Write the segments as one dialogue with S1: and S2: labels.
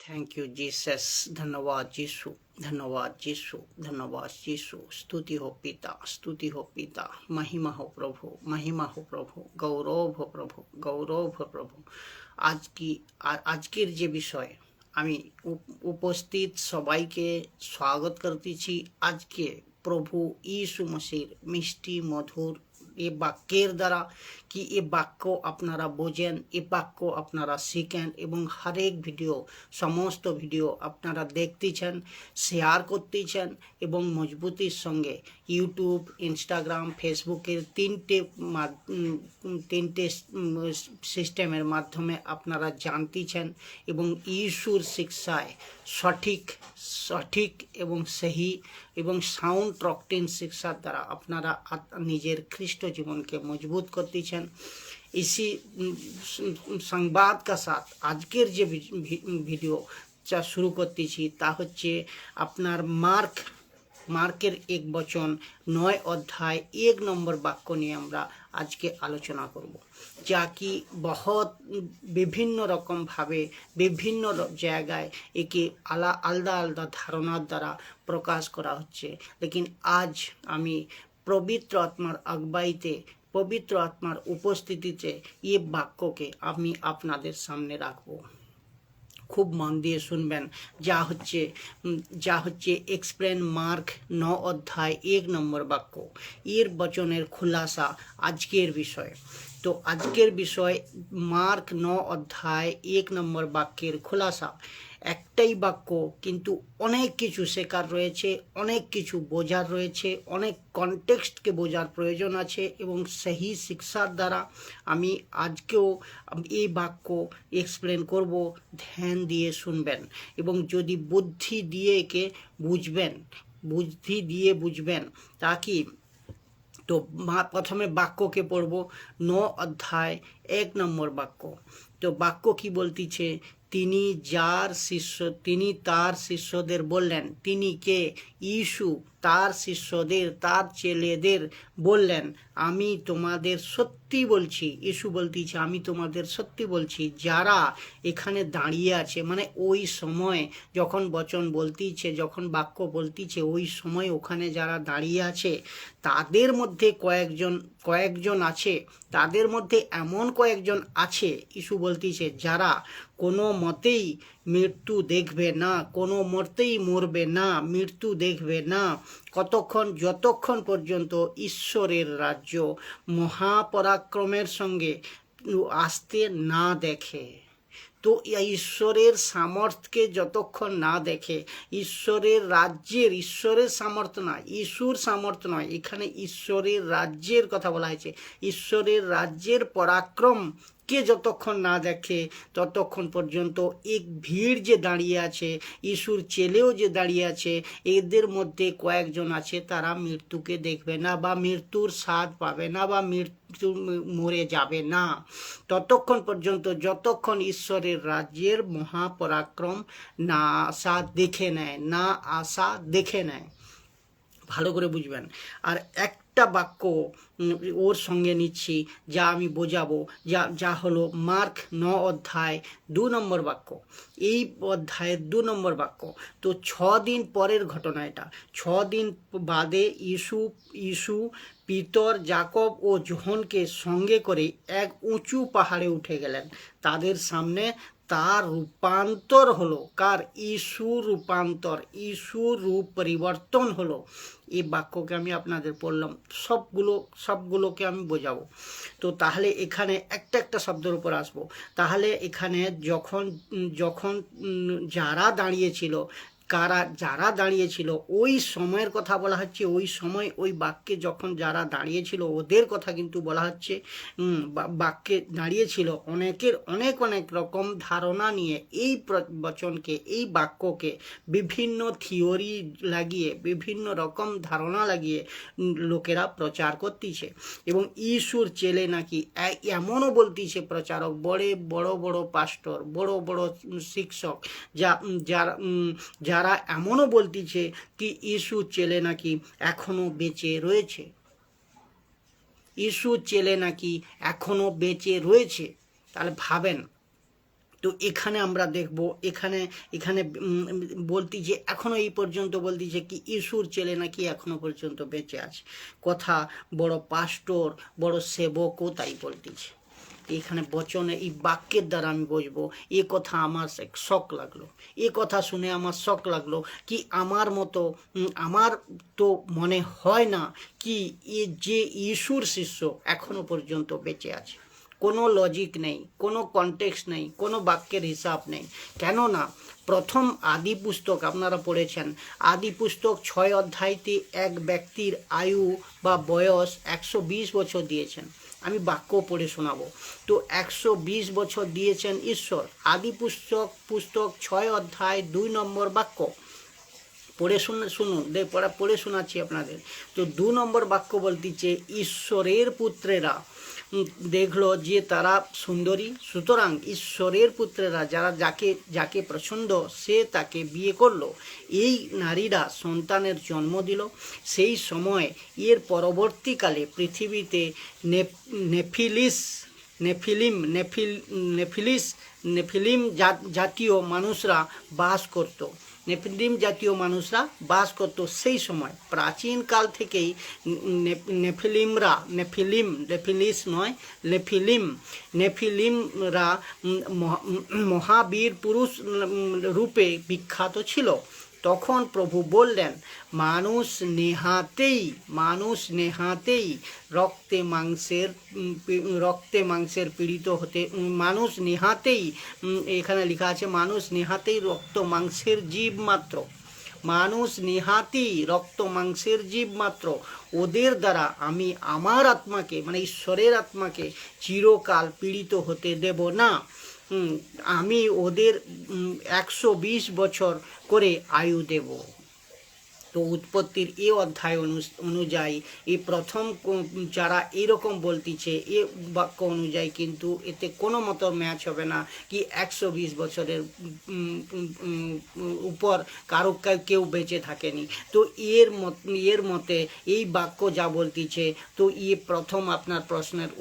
S1: Thank you Jesus. धन्यवाद यीशु, धन्यवाद यीशु, धन्यवाद यीशु। स्तुति हो पिता, स्तुति हो पिता। महिमा हो प्रभु, महिमा हो प्रभु। गौरव हो प्रभु, गौरव हो प्रभु। আজকের যে বিষয় আমি উপস্থিত সবাইকে স্বাগত করতেছি। আজকে প্রভু ঈশু মসির মিষ্টি মধুর এ বাক্যের দ্বারা কি এ বাক্য আপনারা বোঝেন, এ বাক্য আপনারা শিখেন এবং হরেক ভিডিও, সমস্ত ভিডিও আপনারা দেখতেছেন, শেয়ার করতেছেন এবং মজবুতির সঙ্গে ইউটিউব, ইনস্টাগ্রাম, ফেসবুকের তিনটে সিস্টেমের মাধ্যমে আপনারা জানতেছেন এবং ঈশুর শিক্ষায় সঠিক এবং সহি এবং সাউন্ড ডক্ট্রিন শিক্ষার দ্বারা আপনারা নিজের খ্রিস্ট জীবনকে মজবুত করতেছেন। इसी সংবাদ কা সাথ আজকের যে ভিডিও যা শুরু করতেছি তা হচ্ছে আপনার মার্কের 1 বচন 9 অধ্যায় 1 নম্বর বাক্য নিয়ে আমরা আজকে আলোচনা করব, যা কি বহুত বিভিন্ন রকম ভাবে বিভিন্ন জায়গায় একে আলাদা আলাদা ধারণার দ্বারা প্রকাশ করা হচ্ছে। লেকিন আজ আমি পবিত্র আত্মার আগুয়াইতে, পবিত্র আত্মার উপস্থিতিতে এই বাক্যকে আমি আপনাদের সামনে রাখবো। খুব মন দিয়ে শুনবেন। যা হচ্ছে এক্সপ্লেন মার্ক 9 অধ্যায় 1 নম্বর বাক্য, এর বচনের খুলাসা আজকের বিষয়। তো আজকের বিষয় মার্ক 9 অধ্যায় 1 নম্বর বাক্যের খুলাসা। একটাই বাক্য, কিন্তু অনেক কিছু শেখার রয়েছে, অনেক কিছু বোঝার রয়েছে, অনেক কনটেক্সটকে বোঝার প্রয়োজন আছে এবং সেই শিক্ষার দ্বারা আমি আজকেও এই বাক্য এক্সপ্লেন করব। ধ্যান দিয়ে শুনবেন এবং যদি বুদ্ধি দিয়ে একে বুঝবেন তাকি। তো প্রথমে বাক্যকে পড়ব। 9 অধ্যায় 1 নম্বর বাক্য। তো বাক্য কি বলতেছে? তিনি তার শিষ্যদের বললেন। তিনি কে? ঈশু তার শিষ্যদের, তার ছেলেদের বললেন, আমি তোমাদের সত্যি বলছি। ঈশু বলতেছে, আমি তোমাদের সত্যি বলছি, যারা এখানে দাঁড়িয়ে আছে, মানে ওই সময় যখন বচন বলতেছে, যখন বাক্য বলতেছে, ওই সময় ওখানে যারা দাঁড়িয়ে আছে তাদের মধ্যে কয়েকজন আছে, তাদের মধ্যে এমন কয়েকজন আছে, ঈশু বলতেছে, যারা কোনো মতেই মৃত্যু দেখবে না, কোনো মতেই মরবে না, মৃত্যু দেখবে না, যতক্ষণ পর্যন্ত ঈশ্বরের রাজ্য মহাপরাক্রমের সঙ্গে আসতে না দেখে। তো ঈশ্বরের সামর্থ্যকে যতক্ষণ না দেখে, ঈশ্বরের সামর্থ্য নয়, ঈশ্বর সামর্থ্য নয়, এখানে ঈশ্বরের রাজ্যের কথা বলা হয়েছে। ঈশ্বরের রাজ্যের পরাক্রমকে যতক্ষণ না দেখে ততক্ষণ পর্যন্ত এক ভিড় যে দাঁড়িয়ে আছে, ঈশ্বর ছেলেও যে দাঁড়িয়ে আছে, এদের মধ্যে কয়েকজন আছে তারা মৃত্যুকে দেখবে না বা মৃত্যুর স্বাদ পাবে না বা মরে যাবে না ততক্ষণ পর্যন্ত, যতক্ষণ ঈশ্বরের রাজ্যের মহাপরাক্রম না আসা দেখে নেয়। ভালো করে বুঝবেন। আর একটা বাক্য ওর সঙ্গে নিচ্ছি, যা আমি বোঝাবো, যা হলো মার্ক 9 অধ্যায় 2 নম্বর বাক্য। এই অধ্যায়ের 2 নম্বর বাক্য। তো 6 দিন পরের ঘটনা এটা। 6 দিন বাদে ঈশু পিতর, যাকব ও যোহনকে সঙ্গে করে এক উঁচু পাহাড়ে উঠে গেলেন। তাদের সামনে তার রূপান্তর হলো। কার? ঈশুর রূপান্তর, ঈশুর রূপ পরিবর্তন হলো। এই বাক্যকে আমি আপনাদের পড়লাম, সবগুলোকে আমি বোঝাবো। তো তাহলে এখানে একটা শব্দের উপর আসবো। তাহলে এখানে যখন যারা দাঁড়িয়েছিল ওই সময়ের কথা বলা হচ্ছে। ওই সময় ওই বাক্যে যখন যারা দাঁড়িয়েছিল ওদের কথা কিন্তু বলা হচ্ছে। বাক্যে দাঁড়িয়েছিল অনেক রকম ধারণা নিয়ে এই বচনকে, এই বাক্যকে বিভিন্ন থিওরি লাগিয়ে, বিভিন্ন রকম ধারণা লাগিয়ে লোকেরা প্রচার করতেছে। এবং ঈশুর ছেলে নাকি এমনও বলতেছে প্রচারক, বড় পাস্টর, বড় শিক্ষক, যারা এমনও বলতেছে কি ঈশুর ছেলে নাকি এখনো বেঁচে রয়েছে। ঈশুর ছেলে নাকি এখনো বেঁচে রয়েছে। তাহলে ভাবেন তো এখানে আমরা দেখব, এখানে এখানে বলতি যে এখনো এই পর্যন্ত বলতি যে কি ইসুর ছেলে নাকি এখনো পর্যন্ত বেঁচে আছে, কথা বড় পাস্টর বড় সেবকও তাই বলতেছে। এখানে বচনে এই বাক্যের দ্বারা আমি বুঝবো, এ কথা আমার শক লাগলো, এ কথা শুনে আমার শক লাগলো কি আমার তো মনে হয় না কি এ যে ইসুর শিষ্য এখনো পর্যন্ত বেঁচে আছে। কোনো লজিক নেই, কোনো কনটেক্সট নেই, কোনো বাক্যের হিসাব নেই। কেননা প্রথম আদি পুস্তক আপনারা পড়েছেন, আদি পুস্তক 6 অধ্যায়তে এক ব্যক্তির আয়ু বা বয়স 120 বছর দিয়েছেন। আমি বাক্য পড়ে শোনাবো। তো 120 বছর দিয়েছেন ঈশ্বর। আদি পুস্তক 6 অধ্যায় 2 নম্বর বাক্য পড়ে শুনুন, পড়ে শোনাচ্ছি আপনাদের। তো 2 নম্বর বাক্য বলতেছে, ঈশ্বরের পুত্রেরা দেখলো যে তারা সুন্দরী, সুতরাং ঈশ্বরের পুত্রেরা যাকে পছন্দ সে তাকে বিয়ে করলো। এই নারীরা সন্তানের জন্ম দিল। সেই সময় এর পরবর্তীকালে পৃথিবীতে নেফিলিম জাতীয় মানুষরা বাস করত। নেফিলিম জাতীয় মানুষরা বাস করত সেই সময়। প্রাচীনকাল থেকেই নেফিলিমরা মহাবীর পুরুষ রূপে বিখ্যাত ছিল। তখন প্রভু বললেন, মানুষ নেহাতেই রক্তে মাংসের পীড়িত হতে, মানুষ নেহাতেই, এখানে লেখা আছে মানুষ নেহাতেই রক্ত মাংসের জীব মাত্র, মানুষ নেহাতেই রক্ত মাংসের জীব মাত্র, ওদের দ্বারা আমি আমার আত্মাকে মানে ঈশ্বরের আত্মাকে চিরকাল পীড়িত হতে দেব না। আমি ওদের 120 বছর করে আয়ু দেব। তো উৎপত্তির এ অধ্যায় অনুযায়ী এই প্রথম যারা এরকম বলতেছে এ বাক্য অনুযায়ী কিন্তু এতে কোনো মতো ম্যাচ হবে না কি 120 বছরের উপর কারো কেউ বেঁচে থাকেনি। তো এর মতে এই বাক্য যা বলতেছে, তো প্রথম আপনার প্রশ্নের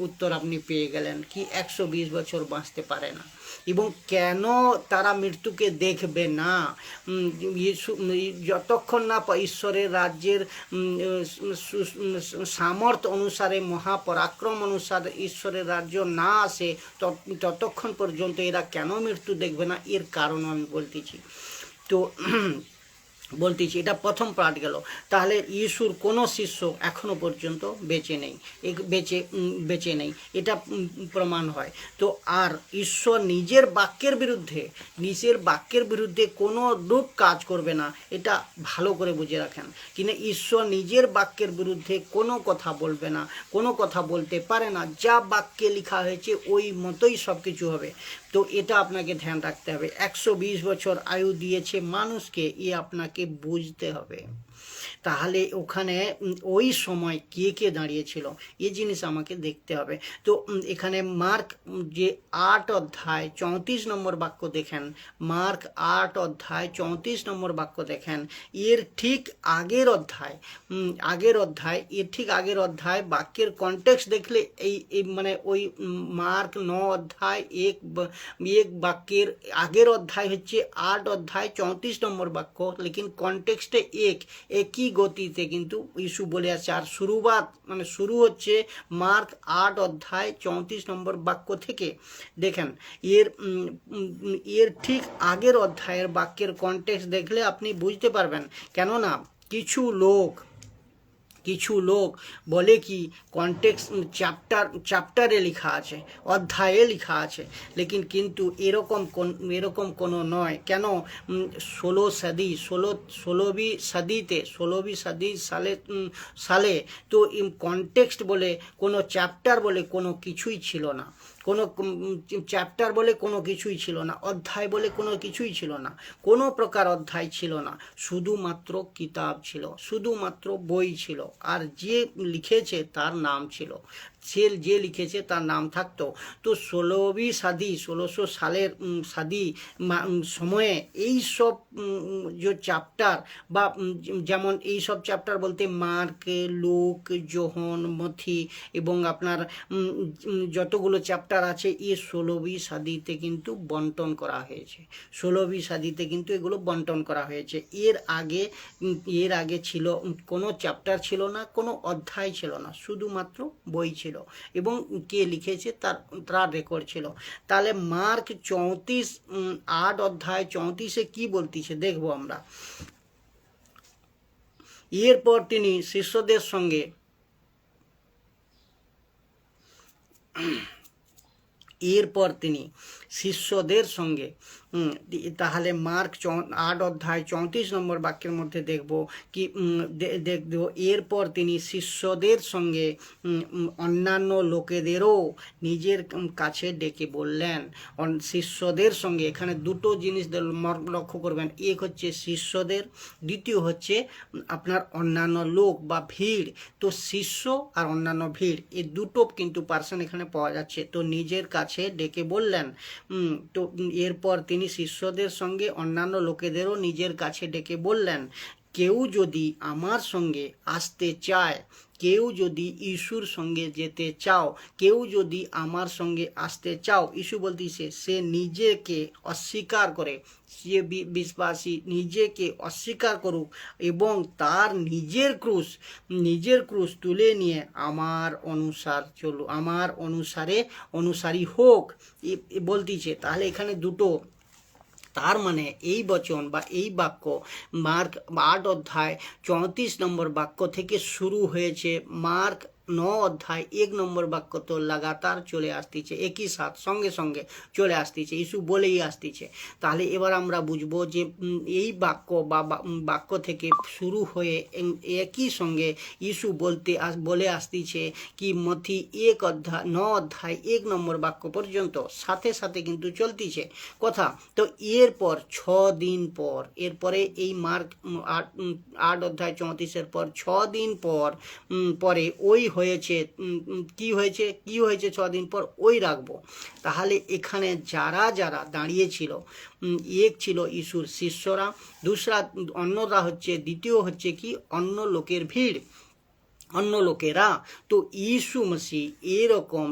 S1: উত্তর আপনি পেয়ে গেলেন কি 120 বছর বাঁচতে পারে না। এবং কেন তারা মৃত্যুকে দেখবে না? যতক্ষণ না ঈশ্বরের রাজ্যের সামর্থ্য অনুসারে, মহাপরাক্রম অনুসারে ঈশ্বরের রাজ্য না আসে, ততক্ষণ পর্যন্ত এরা কেন মৃত্যু দেখবে না, এর কারণ আমি বলতেছি। তো বলতেছি এটা প্রথম পার্ট গেল। তাহলে ইসুর কোনো শিষ্য এখনো পর্যন্ত বেঁচে নেই, এটা প্রমাণ হয়। তো আর ঈশ্বর নিজের বাক্যের বিরুদ্ধে কোনো রূপ কাজ করবে না, এটা ভালো করে বুঝে রাখেন। কিন্তু ঈশ্বর নিজের বাক্যের বিরুদ্ধে কোনো কথা বলবে না, কোনো কথা বলতে পারে না। যা বাক্যে লেখা হয়েছে ওই মতোই সব কিছু হবে। তো এটা আপনাকে ধ্যান রাখতে হবে। 120 বছর আয়ু দিয়েছে মানুষকে, আপনাকে বুঝতে হবে। তাহলে ওখানে ওই সময় কে দাঁড়িয়েছিল এই জিনিস আমাকে দেখতে হবে। তো এখানে মার্ক যে 8 অধ্যায় 34 নম্বর বাক্য দেখেন, মার্ক 8 অধ্যায় 34 নম্বর বাক্য দেখেন, এর ঠিক আগের অধ্যায় বাক্যের কনটেক্সট দেখলে এই মানে ওই মার্ক 9 অধ্যায় এক বাক্যের আগের অধ্যায় হচ্ছে 8 অধ্যায় 34 নম্বর বাক্য, লেকিন কনটেক্সটে একই গতিতে কিন্তু ইসু বলে আছে। আর শুরু হচ্ছে মার্ক 8 অধ্যায় 34 নম্বর বাক্য থেকে। দেখেন এর ঠিক আগের অধ্যায়ের বাক্যের কনটেক্সট দেখলে আপনি বুঝতে পারবেন। কেননা কিছু লোক বলে কি কনটেক্সট চ্যাপ্টারে লেখা আছে, অধ্যায়ে লেখা আছে, লেকিন কিন্তু এরকম কোনো নয়। কেন 16वीं সদি সালে তো কনটেক্সট বলে কোনো চ্যাপ্টার বলে কোনো কিছুই ছিল না, অধ্যায় বলে কোনো কিছুই ছিল না, কোনো প্রকার অধ্যায় ছিল না, শুধুমাত্র কিতাব ছিল, শুধুমাত্র বই ছিল, আর যে লিখেছে তার নাম ছিল। যে লিখেছে তার নাম থাকতো। তো 16वीं सदी 1600 সালের সময়ে এই সব যে চ্যাপ্টার বা যেমন এই সব চ্যাপ্টার বলতে মার্ক, লুক, যোহন, মথি এবং আপনার যতগুলো চ্যাপ্টার আছে এ 16वीं সদিতে কিন্তু বন্টন করা হয়েছে। 16वीं সদিতে কিন্তু এগুলো বন্টন করা হয়েছে। এর আগে ছিল কোনো চ্যাপ্টার ছিল না, কোনো অধ্যায় ছিল না, শুধুমাত্র বই ছিল এবং কে লিখেছে তার রেকর্ড ছিল। তাহলে মার্ক 34 8 অধ্যায় 34-এ কি বলতেছে দেখবো আমরা। এরপর তিনি শিষ্যদের সঙ্গে তাহলে মার্ক 8 অধ্যায় 34 নম্বর বাক্যের মধ্যে দেখবো এরপর তিনি শিষ্যদের সঙ্গে অন্যান্য লোকেদেরও নিজের কাছে ডেকে বললেন। শিষ্যদের সঙ্গে এখানে দুটো জিনিস লক্ষ্য করবেন, এক হচ্ছে শিষ্যদের, দ্বিতীয় হচ্ছে আপনার অন্যান্য লোক বা ভিড়। তো শিষ্য আর অন্যান্য ভিড় এই দুটো কিন্তু পার্সন এখানে পাওয়া যাচ্ছে। তো নিজের কাছে ডেকে বললেন। তো এরপর তিনি শিষ্যদের সঙ্গে অন্যান্য লোকেদেরও নিজের কাছে ডেকে বললেন, কেউ যদি আমার সঙ্গে আসতে চায়, কেউ যদি ইস্যুর সঙ্গে যেতে চাও, কেউ যদি আমার সঙ্গে আসতে চাও, ইস্যু বলতেছে সে নিজেকে অস্বীকার করে, সে বিশ্বাসী নিজেকে অস্বীকার করুক এবং তার নিজের ক্রুশ তুলে নিয়ে আমার অনুসারী হোক বলতেছে। তাহলে এখানে দুটো, তার মানে এই বচন বা এই বাক্য মার্ক 8 অধ্যায় 34 নম্বর বাক্য থেকে শুরু হয়েছে। মার্ক 9 অধ্যায় 1 নম্বর বাক্য তো লাগাতার চলে আসতেছে, একই সাথে সঙ্গে চলে আসতেছে, ইস্যু বলেই আসতেছে। তাহলে এবার আমরা বুঝবো যে এই বাক্য থেকে শুরু হয়ে একই সঙ্গে ইস্যু বলে আসতেছে কি মথি 9 অধ্যায় 1 নম্বর বাক্য পর্যন্ত সাথে কিন্তু চলতেছে কথা। তো এরপর 6 দিন পর, এরপরে এই মার্ক 8 অধ্যায় 34-এর পর 6 দিন পরে ওই হয়েছে। কি হয়েছে 6 দিন পর? ওই রাখবো। তাহলে এখানে যারা দাঁড়িয়েছিল, এক ছিল ইস্যুর শিষ্যরা, দ্বিতীয় হচ্ছে কি অন্য লোকেরা। তো ইস্যু মসিহ এরকম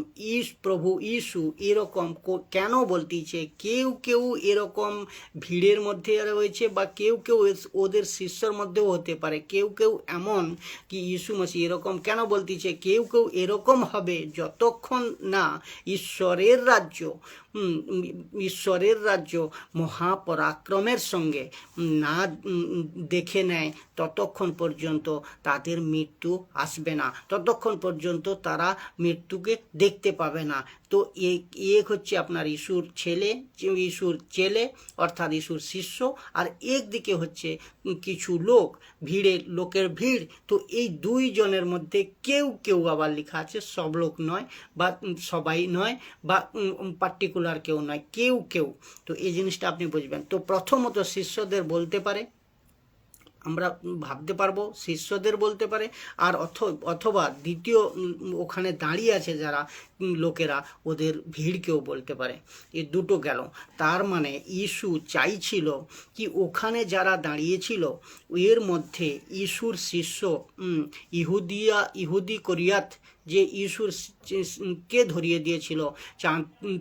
S1: প্রভু ইস্যু এরকম কেন বলতেছে? কেউ এরকম ভিড়ের মধ্যে রয়েছে বা কেউ ওদের শিষ্যর মধ্যেও হতে পারে, কেউ এমন কি ইস্যু মসিহ এরকম কেন বলতেছে? কেউ এরকম হবে যতক্ষণ না ঈশ্বরের রাজ্য মহাপরাক্রমের সঙ্গে না দেখে নেয়, ততক্ষণ পর্যন্ত তাদের মৃত্যু আসবে না, ততক্ষণ পর্যন্ত তারা মৃত্যুকে দেখতে পাবে না। তো এক হচ্ছে আপনার ইস্যুর ছেলে অর্থাৎ ইস্যুর শিষ্য, আর একদিকে হচ্ছে কিছু লোকের ভিড়। তো এই দুইজনের মধ্যে কেউ আবার লেখা আছে সব লোক নয় বা সবাই নয় বা পার্টিকুলার কেউ নয়, কেউ। তো এই জিনিসটা আপনি বুঝবেন। তো প্রথমত শিষ্যদের বলতে পারে, আমরা ভাবতে পারবো শিষ্যদের বলতে পারে, আর অথবা দ্বিতীয় ওখানে দাঁড়িয়ে আছে যারা লোকেরা ওদের ভিড়কেও বলতে পারে। এ দুটো গেল। তার মানে ইস্যু চাইছিল কি ওখানে যারা দাঁড়িয়েছিল এর মধ্যে ইস্যুর শিষ্য ইহুদি কোরিয়াত যে ইস্যুর কে ধরিয়ে দিয়েছিল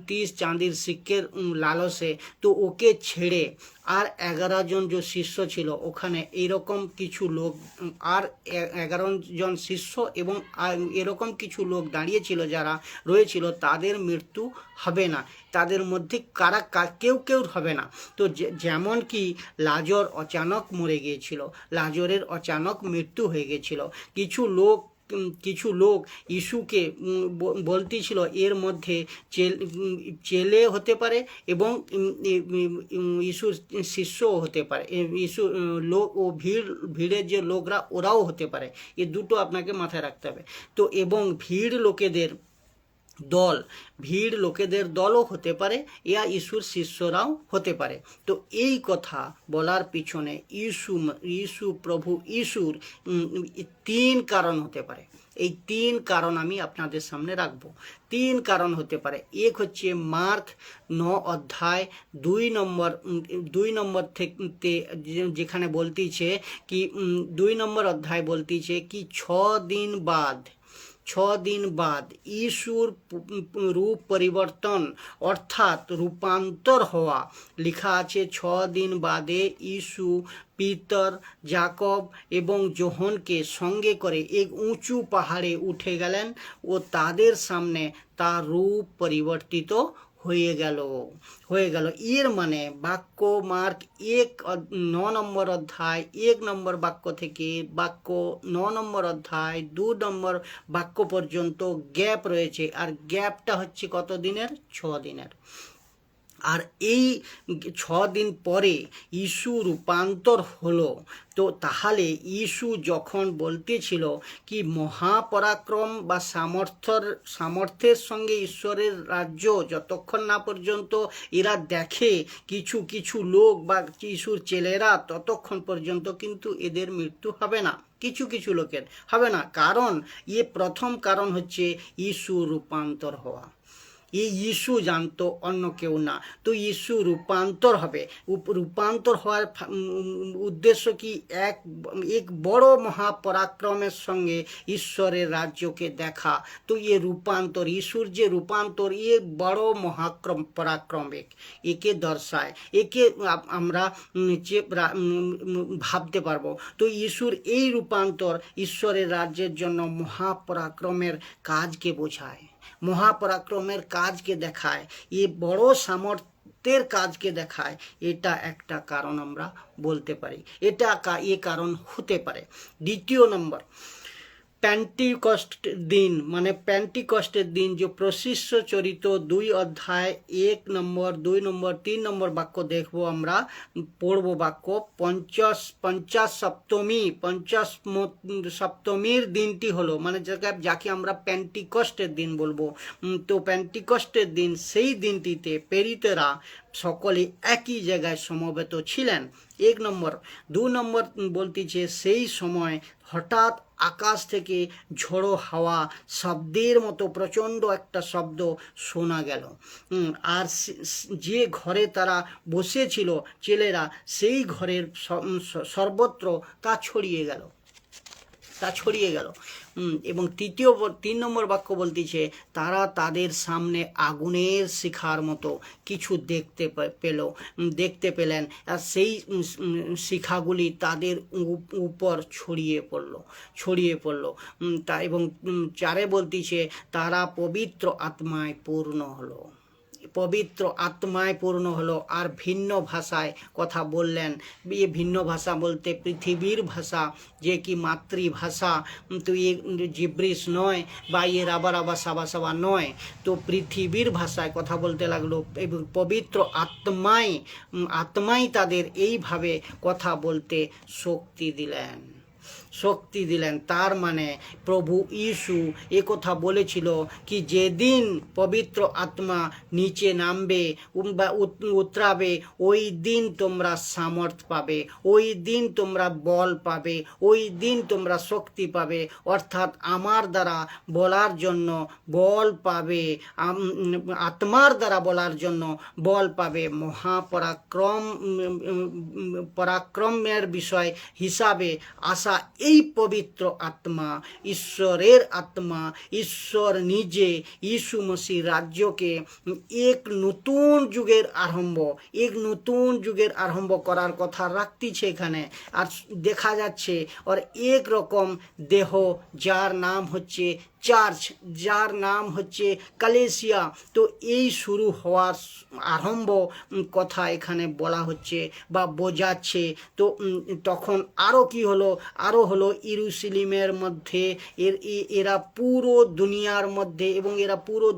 S1: 30 চাঁদির সিক্কের লালসে, তো ওকে ছেড়ে আর 11 জন যে শিষ্য ছিল ওখানে, এইরকম কিছু লোক আর 11 জন শিষ্য এবং এরকম কিছু লোক দাঁড়িয়েছিল যারা রয়েছিল, তাদের মৃত্যু হবে না, তাদের মধ্যে কেউ হবে না। তো যেমন কি লাজর অচানক মরে গিয়েছিল, লাজরের অচানক মৃত্যু হয়ে গিয়েছিল, কিছু লোক ইস্যুকে বলতেছিল এর মধ্যে ছেলে হতে পারে এবং ইস্যুর শিষ্যও হতে পারে, লোক ও ভিড়ের যে লোকরা ওরাও হতে পারে। এ দুটো আপনাকে মাথায় রাখতে হবে। তো এবং ভিড় লোকেদের দলও হতে পারে, ইয়া ইস্যুর শিষ্যরাও হতে পারে। তো এই কথা বলার পিছনে প্রভু ইস্যুর 3 কারণ হতে পারে। এই 3 কারণ আমি আপনাদের সামনে রাখবো। 3 কারণ হতে পারে। এক হচ্ছে মার্ক 9 অধ্যায় 2 নম্বর থেকে, যেখানে বলতেছে কি 2 নম্বর অধ্যায় বলতেছে কি 6 দিন বাদ ইসুর রূপ পরিবর্তন অর্থাৎ রূপান্তর হওয়া। লেখা আছে 6 দিন বাদে ইসু পিতর, যাকব এবং যোহনকে সঙ্গে করে এক উঁচু পাহাড়ে উঠে গেলেন ও তাদের সামনে তার রূপ পরিবর্তিত হয়ে গেল। এর মানে বাক্য মার্ক 9 নম্বর অধ্যায় 1 নম্বর বাক্য থেকে বাক্য 9 নম্বর অধ্যায় 2 নম্বর বাক্য পর্যন্ত গ্যাপ রয়েছে, আর গ্যাপটা হচ্ছে কত দিনের? 6 দিনের। আর এই 6 দিন পরে ইসু রূপান্তর হলো। তো তাহলে ইসু যখন বলতেছিল কি মহাপরাক্রম বা সামর্থ্যের সঙ্গে ঈশ্বরের রাজ্য যতক্ষণ না পর্যন্ত এরা দেখে কিছু কিছু লোক বা ইসুর ছেলেরা, ততক্ষণ পর্যন্ত কিন্তু এদের মৃত্যু হবে না। কিছু কিছু লোকের হবে না। কারণ প্রথম কারণ হচ্ছে ইসু রূপান্তর হওয়া। এই ইসু জানতো, অন্য কেউ না। তো ইসু রূপান্তর হবে। রূপান্তর হওয়ার উদ্দেশ্য কি? এক বড় মহাপরাক্রমের সঙ্গে ঈশ্বরের রাজ্যকে দেখা। তো রূপান্তর, ইসুর যে রূপান্তর, বড় পরাক্রম একে দর্শায়, একে আমরা ভাবতে পারবো। তো ইসুর এই রূপান্তর ঈশ্বরের রাজ্যের জন্য মহাপরাক্রমের কাজকে বোঝায়, মহাপরাক্রমের কাজকে দেখায়, বড় সামর্থ্যের কাজকে দেখায়। এটা একটা কারণ আমরা বলতে পারি, এটা কারণ হতে পারে। দ্বিতীয় নম্বর, পেন্টিকস্ট দিন, মানে পেন্টিকস্টের দিন যে প্রশিষ্য চরিত 2 অধ্যায় 1 নম্বর 2 নম্বর 3 নম্বর বাক্য দেখবো, আমরা পড়ব বাক্য। 50 সপ্তমীর দিনটি হলো, মানে যাকে আমরা পেন্টিকস্টের দিন বলবো। তো পেন্টিকস্টের দিন, সেই দিনটিতে প্রেরিতরা সকলে একই জায়গায় সমবেত ছিলেন। 1 নম্বর। 2 নম্বর বলতেছে সেই সময় হঠাৎ আকাশ থেকে ঝোড়ো হাওয়া শব্দের মতো প্রচণ্ড একটা শব্দ শোনা গেল, আর যে ঘরে তারা বসেছিল ছেলেরা, সেই ঘরের সর্বত্র তা ছড়িয়ে গেল। এবং 3 নম্বর বাক্য বলতেছে তারা তাদের সামনে আগুনের শিখার মতো কিছু দেখতে পেলেন, আর সেই শিখাগুলি তাদের উপর ছড়িয়ে পড়ল। তা এবং 4 বলতেছে তারা পবিত্র আত্মায় পূর্ণ হলো আর ভিন্ন ভাষায় কথা বললেন। ভিন্ন ভাষা বলতে পৃথিবীর ভাষা, যে কি মাতৃভাষা। তো জিব্রিশ নয় বা রাবা সাবা নয়, তো পৃথিবীর ভাষায় কথা বলতে লাগলো। এবং পবিত্র আত্মাই তাদের এইভাবে কথা বলতে শক্তি দিলেন। তার মানে প্রভু ইসু কথা বলেছিল কি যেদিন পবিত্র আত্মা নিচে নামবে বা উতরাবে, ওই দিন তোমরা সামর্থ্য পাবে, ওই দিন তোমরা বল পাবে, ওই দিন তোমরা শক্তি পাবে। অর্থাৎ আমার দ্বারা বলার জন্য বল পাবে, আত্মার দ্বারা বলার জন্য বল পাবে। পরাক্রমের বিষয় হিসাবে আসা এই পবিত্র আত্মা, ঈশ্বরের আত্মা, ঈশ্বর নিজে ইসু মসিহ রাজ্যকে এক নতুন যুগের আরম্ভ করার কথা রাখতেছে এখানে। আর দেখা যাচ্ছে ওর এক রকম দেহ, যার নাম হচ্ছে চার্চ, যার নাম হচ্ছে কালেসিয়া। তো এই শুরু হওয়ার আরম্ভ কথা এখানে বলা হচ্ছে বা বোঝাচ্ছে। তো তখন আরও কি হলো? আরও হলো ইয়েরুশলেমের মধ্যে এরা পুরো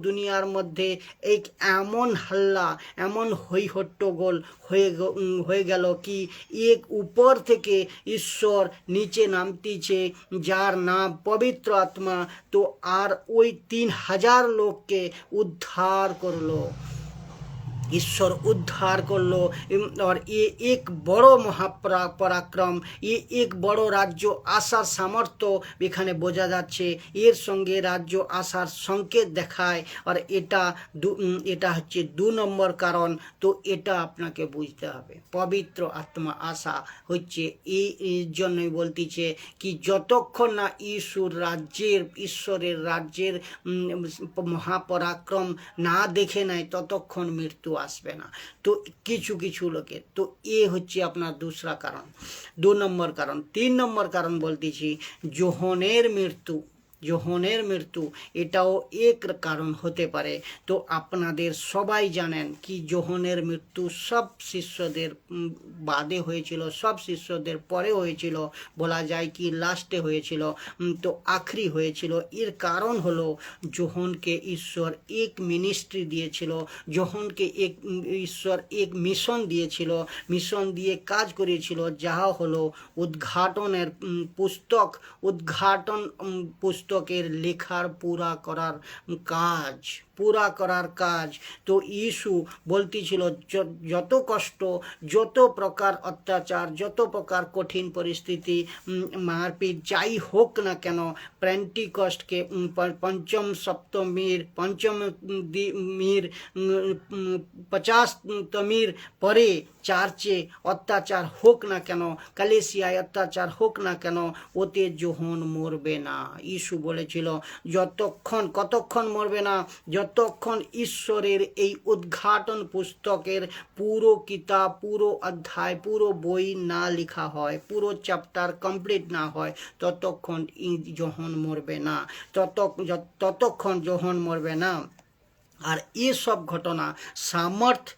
S1: দুনিয়ার মধ্যে এক এমন হাল্লা, এমন হইহট্টগোল হয়ে গেল কি এক উপর থেকে ঈশ্বর নিচে নামতিছে, যার নাম পবিত্র আত্মা। তো আর ওই 3000 লোককে উদ্ধার করলো। ईश्वर उद्धार करलो और ये एक बड़ो महापराक्रम, ये एक बड़ो राज्य आसार सामर्थ्य एखाने बोझा जाच्छे, एर संगे राज्य आसार संकेत देखाय। और एटा हच्छे 2 नम्बर कारण। तो एटा आपनाके बुझते हबे। पवित्र आत्मा आशा हच्छे এই জন্যই বলতিছে কি যতক্ষণ না ঈশ্বরের রাজ্যের মহাপরাক্রম না দেখে নেয় ততক্ষণ মৃত্যু আসবে না। তো কিছু কিছু লোকের তো এ হচ্ছে আপনার दूसरा কারণ, 2 নম্বর কারণ। 3 নম্বর কারণ বলতেছি যোহনের মৃত্যু এটাও এক কারণ হতে পারে। তো আপনাদের সবাই জানেন কি যোহনের মৃত্যু সব শিষ্যদের বাদে হয়েছিল, সব শিষ্যদের পরে হয়েছিল, বলা যায় কি লাস্টে হয়েছিল, তো আখরি হয়েছিল। এর কারণ হলো যোহনকে ঈশ্বর এক মিনিস্ট্রি দিয়েছিল, যোহনকে ঈশ্বর এক মিশন দিয়েছিল, মিশন দিয়ে কাজ করিয়েছিল, যাহা হলো উদ্ঘাটনের পুস্তকের লেখার পুরা করার কাজ। তো ইসু বলতেছিল যত কষ্ট, যত প্রকার অত্যাচার, যত প্রকার কঠিন পরিস্থিতি, মারপিট যাই হোক না কেন, পেন্টিকস্টকে পঞ্চম সপ্তমীর 50তমীর পরে চার্চে অত্যাচার হোক না কেন, কালেসিয়ায় অত্যাচার হোক না কেন, ওতে যোহন মরবে না। ইসু বলেছিল কতক্ষণ মরবে না, যতক্ষণ ঈশ্বরের এই উদ্ঘাটন পুস্তকের পুরো কিতাব, পুরো অধ্যায়, পুরো বই না লেখা হয়, পুরো চ্যাপ্টার কমপ্লিট না হয়, ততক্ষণ যোহন মরবে না, ততক্ষণ যোহন মরবে না। আর এসব ঘটনা সামর্থ্য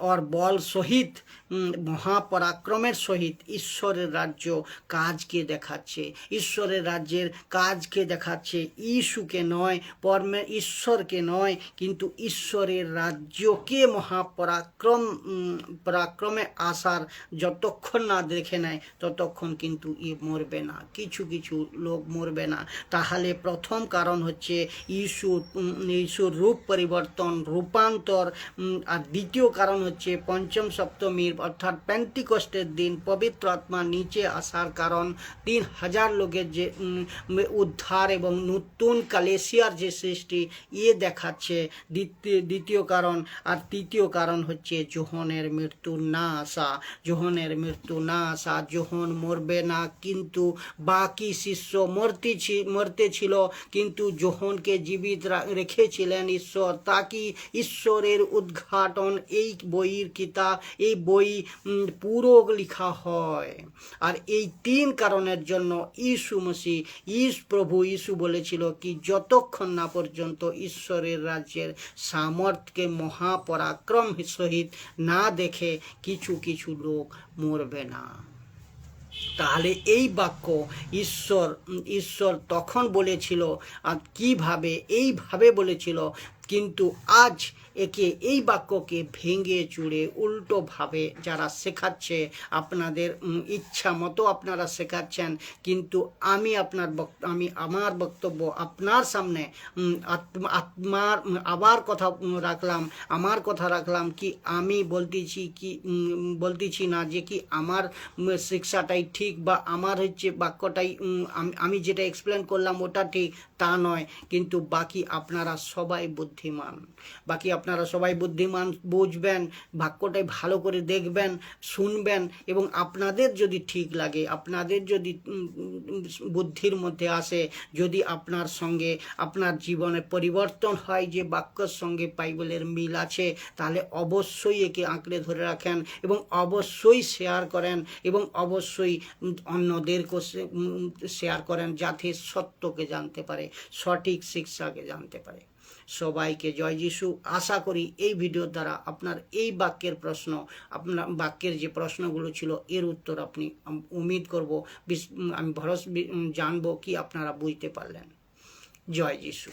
S1: और बल सहित महापराक्रमेर सहित ईश्वरेर राज्य काज के देखाচ্ছে, ईश्वरेर राज्येर काज के देखाচ্ছে, ईशुके नय, ईश्वर के नय, किन्तु ईश्वरेर राज्य के महापराक्रमे आसार যতক্ষণ না দেখে নেয় ততক্ষণ কিন্তু মরবে না, কিছু লোক মরবে না। তাহলে প্রথম কারণ হচ্ছে ইস্যুর রূপ পরিবর্তন, রূপান্তর। আর দ্বিতীয় কারণ হচ্ছে পঞ্চম সপ্তমীর অর্থাৎ পেন্টিকস্টের দিন পবিত্র আত্মা নিচে আসার কারণ, 3000 লোকের যে উদ্ধার এবং নতুন কালেসিয়ার যে সৃষ্টি দেখাচ্ছে দ্বিতীয় কারণ। আর তৃতীয় কারণ হচ্ছে যোহনের মৃত্যু না আসা, যোহন মরবে না, কিন্তু বাকি শিষ্য মরতে ছিল, কিন্তু যোহনকে জীবিত রেখেছিলেন ঈশ্বর, তাকে ঈশ্বরের উদ্ঘাটন এই বইয়ের কিতাব, এই বই পুরো লেখা হয়। আর এই 3 কারণের জন্য প্রভু ইসু বলেছিল কি যতক্ষণ না পর্যন্ত ঈশ্বরের রাজ্যের সামর্থ্যকে মহাপরাক্রম সহিত না দেখে কিছু লোক মরবে না। তাহলে এই বাক্য ঈশ্বর তখন বলেছিল, আর কিভাবে এইভাবে বলেছিল, কিন্তু আজ একে এই বাক্যকে ভেঙে চুড়ে উল্টোভাবে যারা শেখাচ্ছে, আপনাদের ইচ্ছা মতো আপনারা শেখাচ্ছেন, কিন্তু আমি আমার বক্তব্য আপনার সামনে আত্মার আমার কথা রাখলাম কি আমি বলতেছি না যে কি আমার শিক্ষাটাই ঠিক বা আমার হচ্ছে বাক্যটাই আমি যেটা এক্সপ্লেন করলাম ওটা ঠিক, তা নয়। কিন্তু বাকি আপনারা সবাই বুদ্ধিমান, বুঝবেন, বাক্যটাই ভালো করে দেখবেন, শুনবেন, এবং আপনাদের যদি ঠিক লাগে, আপনাদের যদি বুদ্ধির মধ্যে আসে, যদি আপনার সঙ্গে আপনার জীবনে পরিবর্তন হয়, যে বাক্যের সঙ্গে বাইবেলের মিল আছে, তাহলে অবশ্যই একে আঁকড়ে ধরে রাখেন এবং অবশ্যই শেয়ার করেন, এবং অবশ্যই অন্যদেরকে শেয়ার করেন, যাতে সত্যকে জানতে পারে, সঠিক শিক্ষাকে জানতে পারে। সবাইকে জয় যিশু। আশা করি এই ভিডিওর দ্বারা আপনার এই বাক্যের যে প্রশ্নগুলো ছিল এর উত্তর আপনি উম্মিদ করব, আমি জানবো কি আপনারা বুঝতে পারলেন। জয় যিশু।